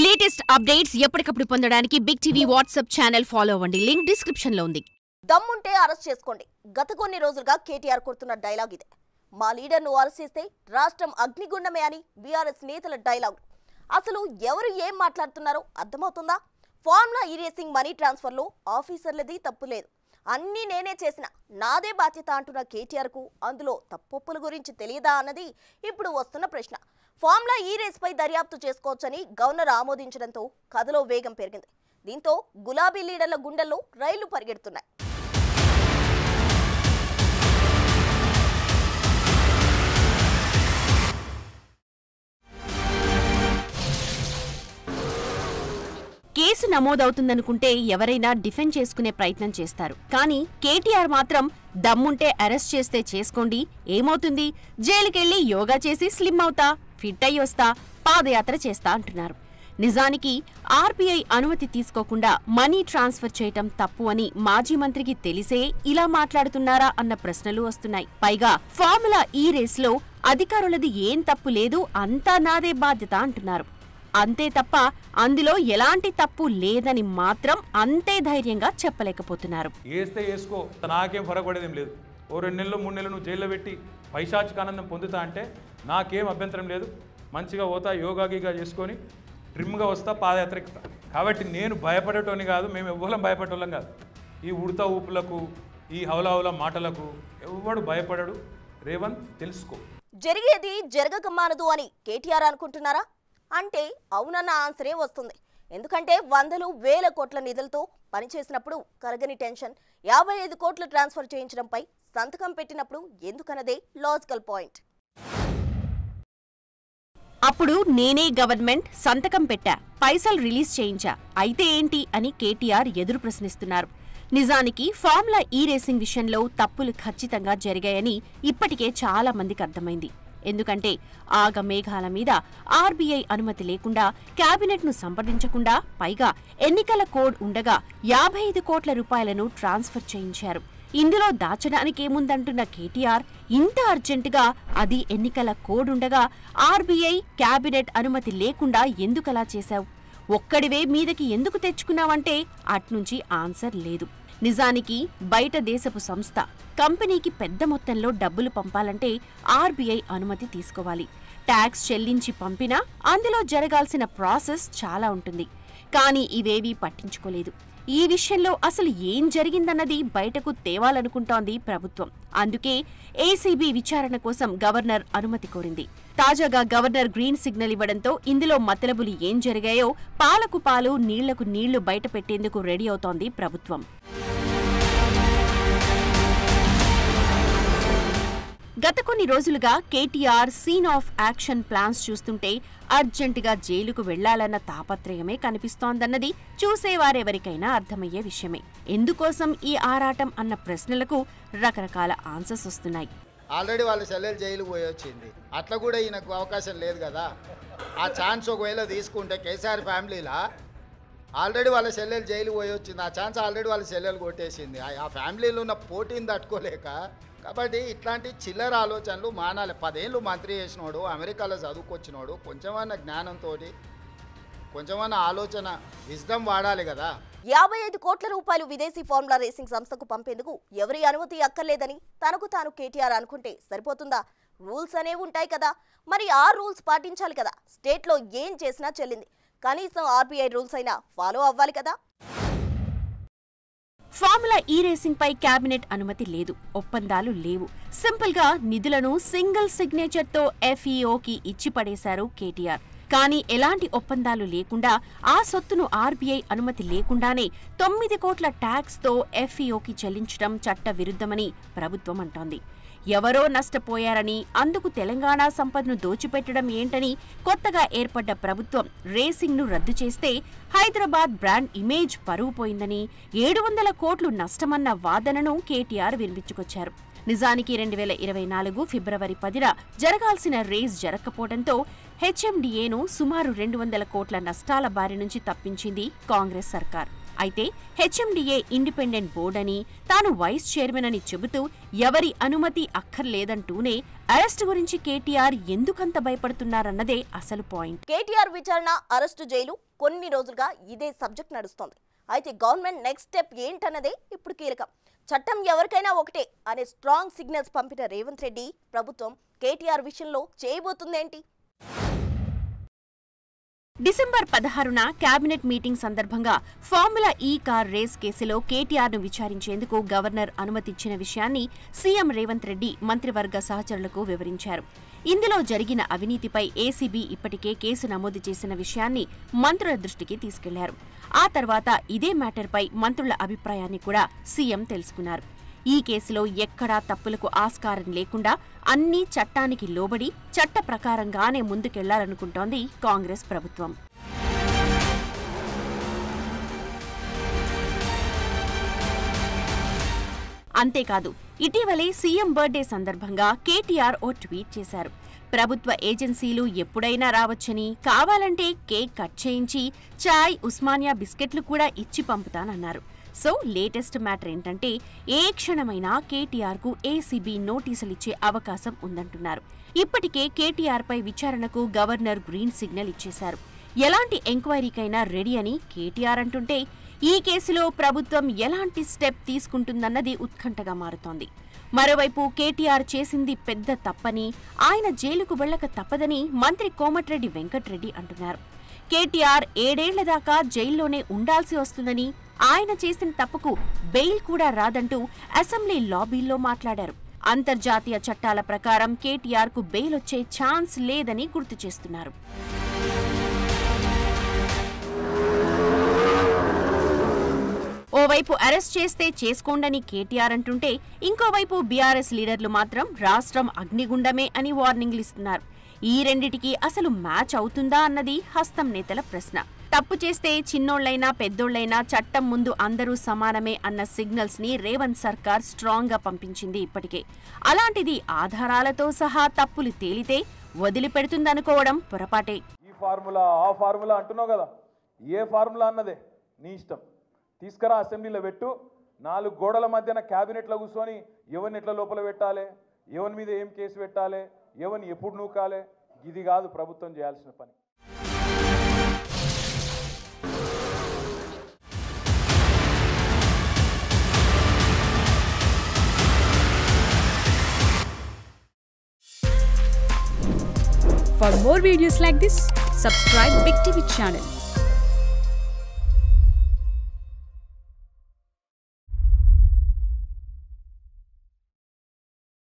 Latest updates ఎప్పటికప్పుడు పొందడానికి big TV WhatsApp channel follow అవ్వండి. లింక్ డిస్క్రిప్షన్ లో ఉంది. దమ్ముంటే అరెస్ట్ చేసుకోండి. గత కొన్ని రోజులుగా కేటీఆర్ కొడుతున్న డైలాగ్ ఇదే. మా లీడర్ను అరెస్ట్ చేస్తే రాష్ట్రం అగ్నిగుండమే అని బీఆర్ఎస్ నేతల డైలాగ్. అసలు ఎవరు ఏం మాట్లాడుతున్నారో అర్థమవుతుందా? ఫార్ములా ఈ రేసింగ్ మనీ ట్రాన్స్ఫర్లో ఆఫీసర్లది తప్పు లేదు, అన్నీ నేనే చేసిన, నాదే బాధ్యత అంటున్న కేటీఆర్కు అందులో తప్పొప్పుల గురించి తెలియదా అన్నది ఇప్పుడు వస్తున్న ప్రశ్న. ఫార్ములా ఈ రేస్పై దర్యాప్తు చేసుకోవచ్చని గవర్నర్ ఆమోదించడంతో కథలో వేగం పెరిగింది. దీంతో గులాబీ లీడర్ల గుండెల్లో రైళ్లు పరిగెడుతున్నాయి. కేసు నమోదవుతుందనుకుంటే ఎవరైనా డిఫెండ్ చేసుకునే ప్రయత్నం చేస్తారు. కానీ కేటీఆర్ మాత్రం దమ్ముంటే అరెస్ట్ చేస్తే చేసుకోండి, ఏమవుతుంది, జైలుకెళ్లి యోగా చేసి స్లిమ్ అవుతా, ఫిట్ అయ్యి వస్తా, పాదయాత్ర చేస్తా అంటున్నారు. నిజానికి ఆర్బీఐ అనుమతి తీసుకోకుండా మనీ ట్రాన్స్ఫర్ చేయటం తప్పు అని మాజీ మంత్రికి తెలిసే ఇలా మాట్లాడుతున్నారా అన్న ప్రశ్నలు వస్తున్నాయి. పైగా ఫార్ములా ఈ రేస్లో అధికారులది ఏం తప్పు లేదు, అంతా నాదే బాధ్యత అంటున్నారు. అంతే తప్ప అందులో ఎలాంటి తప్పు లేదని మాత్రం అంతే ధైర్యంగా చెప్పలేకపోతున్నారు. వేస్తే వేసుకో, నాకేం ఫరక్ పడేదేం లేదు. ఓ 2 నెలలు 3 నెలలు నువ్వు జైల్లో పెట్టి పైశాచికానందం పొందుతా అంటే నాకేం అభ్యంతరం లేదు. మంచిగా పోతా, యోగా గీగా చేసుకొని ట్రిమ్గా వస్తా, పాదయాత్ర ఎక్కుతా. కాబట్టి నేను భయపడేటోని కాదు, మేము ఎవ్వరం భయపడేటోళ్ళం కాదు. ఈ ఉడతా ఊపులకు, ఈ హౌలా మాటలకు ఎవ్వడు భయపడడు. రేవంత్ తెలుసుకో. జరిగేది జరగకమానదు అని కేటీఆర్ అనుకుంటున్నారా అంటే అవునన్న ఆన్సరే వస్తుంది. ఎందుకంటే వందలు వేల కోట్ల నిధులతో పనిచేసినప్పుడు కరగని టెన్షన్ 55 కోట్లు ట్రాన్స్ఫర్ చేయించడంపై సంతకం పెట్టినప్పుడు ఎందుకన్నదే లాజికల్ పాయింట్. అప్పుడు నేనే గవర్నమెంట్ సంతకం పెట్టా, పైసలు రిలీజ్ చేయించా, అయితే ఏంటి అని కేటీఆర్ ఎదురు ప్రశ్నిస్తున్నారు. నిజానికి ఫార్ములా ఈ రేసింగ్ విషయంలో తప్పులు ఖచ్చితంగా జరిగాయని ఇప్పటికే చాలా మందికి అర్థమైంది. ఎందుకంటే ఆగమేఘాల మీద ఆర్బీఐ అనుమతి లేకుండా, కేబినెట్ను సంప్రదించకుండా, పైగా ఎన్నికల కోడ్ ఉండగా 55 కోట్ల రూపాయలను ట్రాన్స్ఫర్ చేయించారు. ఇందులో దాచడానికేముందంటున్న కేటీఆర్ ఇంత అర్జెంటుగా, అది ఎన్నికల కోడ్ ఉండగా ఆర్బీఐ కేబినెట్ అనుమతి లేకుండా ఎందుకలా చేశావు, ఒక్కడివే మీదకి ఎందుకు తెచ్చుకున్నావంటే అట్నుంచి ఆన్సర్ లేదు. నిజానికి బయట దేశపు సంస్థ కంపెనీకి పెద్ద మొత్తంలో డబ్బులు పంపాలంటే ఆర్బీఐ అనుమతి తీసుకోవాలి. ట్యాక్స్ చెల్లించి పంపినా అందులో జరగాల్సిన ప్రాసెస్ చాలా ఉంటుంది. కానీ ఇవేవీ పట్టించుకోలేదు. ఈ విషయంలో అసలు ఏం జరిగిందన్నది బయటకు తేవాలనుకుంటోంది ప్రభుత్వం. అందుకే ఏసీబీ విచారణ కోసం గవర్నర్ అనుమతి కోరింది. తాజాగా గవర్నర్ గ్రీన్ సిగ్నల్ ఇవ్వడంతో ఇందులో మతలబులు ఏం జరిగాయో పాలకు పాలు, నీళ్లకు నీళ్లు బయట పెట్టేందుకు రెడీ అవుతోంది ప్రభుత్వం. గత కొన్ని రోజులుగా KTR scene of action plans చూస్తుంటే అర్జెంటుగా జైలుకు వెళ్లాలన్న తాపత్రయమే కనిపిస్తోందన్నది చూసేవారెవరికైనా అర్థమయ్యే విషయమే. ఎందుకోసం ఈ ఆరాటం అన్న ప్రశ్నలకు రకరకాల ఆన్సర్స్ వస్తున్నాయి. ఆల్రెడీ వాళ్ళ చెల్లెలు జైలుకు పోయి వచ్చింది, అట్లా కూడా ఈయనకు అవకాశం లేదు కదా. ఆ ఛాన్స్ ఒకవేళ తీసుకుంటే కేసీఆర్ ఫ్యామిలీలా ఆల్రెడీ వాళ్ళ చెల్లెలు జైలుకు పోయి వచ్చింది, ఆ ఛాన్స్ ఆల్రెడీ వాళ్ళ చెల్లెలు కొట్టేసింది. ఆ ఫ్యామిలీలో ఉన్న పోటీని తట్టుకోలేక, కాబట్టి ఇట్లాంటి చిల్లర ఆలోచనలు మానాలి. 10 ఏళ్ళు మంత్రి చేసినోడు, అమెరికాలో చదువుకొచ్చినోడు, కొంచెమన్నా జ్ఞానంతో, కొంచెమన్నా ఆలోచన, విజ్డమ్ వాడాలి కదా. 55 కోట్ల రూపాయలు విదేశీ ఫార్ములా రేసింగ్ సంస్థకు పంపేందుకు ఎవరి అనుమతి అక్కర్లేదని తనకు తాను కేటీఆర్ అనుకుంటే సరిపోతుందా? రూల్స్ అనేవి ఉంటాయి కదా, మరి ఆ రూల్స్ పాటించాలి కదా. స్టేట్లో ఏం చేసినా చెల్లింది, కనీసం ఆర్బీఐ రూల్స్ అయినా ఫాలో అవ్వాలి కదా. ఫార్ములా ఈ రేసింగ్ పై కేబినెట్ అనుమతి లేదు, ఒప్పందాలు లేవు. సింపుల్ గా నిధులను సింగిల్ సిగ్నేచర్ తో ఎఫ్ఈఓకి ఇచ్చి పడేశారు కేటీఆర్. కానీ ఎలాంటి ఒప్పందాలు లేకుండా, ఆ సొత్తును ఆర్బీఐ అనుమతి లేకుండానే 9 కోట్ల ట్యాక్స్ తో ఎఫ్ఈఓకి చెల్లించడం చట్ట విరుద్ధమని ప్రభుత్వం అంటోంది. ఎవరో నష్టపోయారని, అందుకు తెలంగాణ సంపదను దోచిపెట్టడం ఏంటని కొత్తగా ఏర్పడ్డ ప్రభుత్వం రేసింగ్ను రద్దు చేస్తే హైదరాబాద్ బ్రాండ్ ఇమేజ్ పరువు పోయిందని, 700 కోట్లు నష్టమన్న వాదనను కేటీఆర్ వినిపించుకొచ్చారు. నిజానికి 2024 ఫిబ్రవరి 10న జరగాల్సిన రేస్ జరగకపోవడంతో హెచ్ఎండిఏను సుమారు 200 కోట్ల నష్టాల బారి నుంచి తప్పించింది కాంగ్రెస్ సర్కార్. అయితే హెచ్ఎండిఏ ఇండిపెండెంట్ బోర్డ్ అని, తాను వైస్ చైర్మన్ అని చెబుతూ ఎవరి అనుమతి అక్కర్లేదంటూనే అరెస్టు గురించి కేటీఆర్ ఎందుకంత భయపడుతున్నారన్నదే అసలు పాయింట్. కేటీఆర్ విచారణ, అరెస్టు, జైలు కొన్ని రోజులుగా ఇదే సబ్జెక్ట్ నడుస్తోంది. అయితే గవర్నమెంట్ నెక్స్ట్ స్టెప్ ఏంటన్నదే ఇప్పుడు కీలకం. చట్టం ఎవరికైనా ఒకటే అనే స్ట్రాంగ్ సిగ్నల్స్ పంపిన రేవంత్ రెడ్డి ప్రభుత్వం కేటీఆర్ విషయంలో చేయబోతుందేంటి? డిసెంబర్ 16న కేబినెట్ మీటింగ్ సందర్భంగా ఫార్ములా ఈ కార్ రేస్ కేసులో కేటీఆర్ను విచారించేందుకు గవర్నర్ అనుమతిచ్చిన విషయాన్ని సీఎం రేవంత్ రెడ్డి మంత్రివర్గ సహచరులకు వివరించారు. ఇందులో జరిగిన అవినీతిపై ఏసీబీ ఇప్పటికే కేసు నమోదు చేసిన విషయాన్ని మంత్రుల దృష్టికి తీసుకెళ్లారు. ఆ తర్వాత ఇదే మ్యాటర్పై మంత్రుల అభిప్రాయాన్ని కూడా సీఎం తెలుసుకున్నారు. ఈ కేసులో ఎక్కడా తప్పులకు ఆస్కారం లేకుండా అన్నీ చట్టానికి లోబడి చట్ట ప్రకారంగానే ముందుకెళ్లాలనుకుంటోంది కాంగ్రెస్ ప్రభుత్వం. అంతేకాదు, ఇటీవలే సీఎం బర్త్డే సందర్భంగా కేటీఆర్ ఓ ట్వీట్ చేశారు. ప్రభుత్వ ఏజెన్సీలు ఎప్పుడైనా రావచ్చని, కావాలంటే కేక్ కట్ చేయించి చాయ్, ఉస్మానియా బిస్కెట్లు కూడా ఇచ్చి పంపుతానన్నారు. సో లేటెస్ట్ మ్యాటర్ ఏంటంటే ఏ క్షణమైనా కేటీఆర్కు ఏసీబీ నోటీసులిచ్చే అవకాశం ఉందంటున్నారు. ఇప్పటికే కేటీఆర్పై విచారణకు గవర్నర్ గ్రీన్ సిగ్నల్ ఇచ్చేశారు. ఎలాంటి ఎంక్వైరీకైనా రెడీ అని కేటీఆర్ అంటుంటే ఈ కేసులో ప్రభుత్వం ఎలాంటి స్టెప్ తీసుకుంటుందన్నది ఉత్కంఠగా మారుతోంది. మరోవైపు కేటీఆర్ చేసింది పెద్ద తప్పని, ఆయన జైలుకు వెళ్లక తప్పదని మంత్రి కోమటిరెడ్డి వెంకట్రెడ్డి అంటున్నారు. కేటీఆర్ 7 ఏళ్ల దాకా జైల్లోనే ఉండాల్సి వస్తుందని, ఆయన చేసిన తప్పుకు బెయిల్ కూడా రాదంటూ అసెంబ్లీ లాబీల్లో మాట్లాడారు. అంతర్జాతీయ చట్టాల ప్రకారం కేటీఆర్కు బెయిల్ వచ్చే ఛాన్స్ లేదని గుర్తు చేస్తున్నారు. ఓవైపు అరెస్ట్ చేస్తే చేసుకోండని కేటీఆర్ అంటుంటే, ఇంకోవైపు బీఆర్ఎస్ లీడర్లు మాత్రం రాష్ట్రం అగ్నిగుండమే అని వార్నింగ్లు ఇస్తున్నారు. ఈ రెండిటికి అసలు మ్యాచ్ అవుతుందా అన్నది హస్తం నేతల ప్రశ్న. తప్పు చేస్తే చిన్నోళ్లైనా పెద్దోళ్లైనా చట్టం ముందు అందరూ సమానమే అన్న సిగ్నల్స్ ని రేవంత్ సర్కార్ స్ట్రాంగ్ గా పంపించింది ఇప్పటికే. అలాంటిది ఆధారాలతో సహా తప్పులు తేలితే వదిలిపెడుతుందనుకోవడం పొరపాటే. ఈ ఫార్ములా ఆ ఫార్ములా అంటున్నావు కదా, ఏ ఫార్ములా అన్నదే నీ ఇష్టం. తీసుకురా అసెంబ్లీలో పెట్టు, 4 గోడల మధ్యన క్యాబినెట్లో కూర్చొని ఎవరిని ఎట్లా లోపల పెట్టాలి, ఎవరి మీద ఏం కేసు పెట్టాలి, ఎవరిని ఎప్పుడు నూకాలి, ఇది కాదు ప్రభుత్వం చేయాల్సిన పని. For more videos like this, subscribe Big TV channel.